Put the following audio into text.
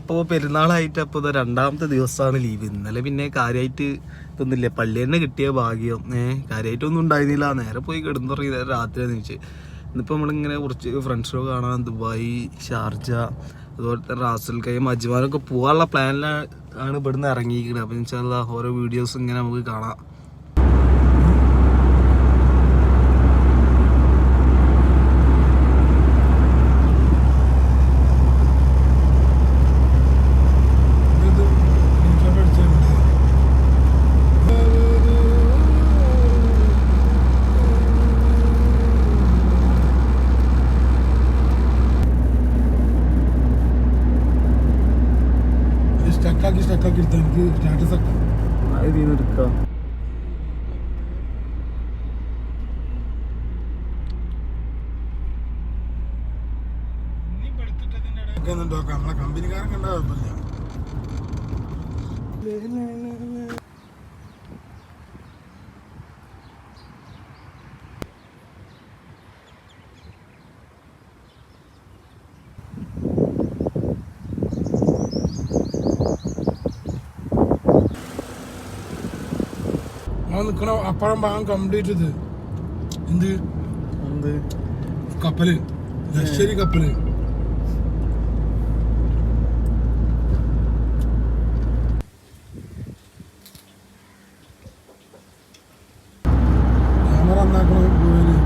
അപ്പോൾ പെരുന്നാളായിട്ട് അപ്പോൾ ഇത് 2ാമത്തെ ദിവസമാണ് ലീവ്. ഇന്നലെ പിന്നെ കാര്യമായിട്ട് ഇതൊന്നുമില്ല, പള്ളി തന്നെ കിട്ടിയ ഭാഗ്യം. കാര്യമായിട്ടൊന്നും ഉണ്ടായിരുന്നില്ല. നേരെ പോയി കിടന്നുറങ്ങി, നേരെ രാത്രി എണീച്ച്. ഇന്നിപ്പോൾ നമ്മളിങ്ങനെ കുറച്ച് ഫ്രണ്ട്സോ കാണാൻ ദുബായ്, ഷാർജ, അതുപോലെ തന്നെ റാസൽ കൈം, അജ്മാനൊക്കെ പോകാനുള്ള പ്ലാനിലാണ് ഇവിടുന്ന് ഇറങ്ങിയിരിക്കുന്നത്. അപ്പോൾ ഇൻഷാല്ലാ ഓരോ വീഡിയോസ് ഇങ്ങനെ നമുക്ക് കാണാം. സ്റ്റക്കാക്കി എടുത്താൽ എനിക്ക് സ്റ്റാറ്റസ് ഒക്കെ എടുക്കാം. നമ്മളെ കമ്പനിക്കാരൻ കണ്ട കുഴപ്പമില്ല. നിക്കണ അപ്പഴം ഭാഗം കംപ്ലീറ്റ് ഇത് എന്ത് കപ്പല്, ലക്ഷറി കപ്പല്. ക്യാമറ നന്നാക്കണ പോയാല്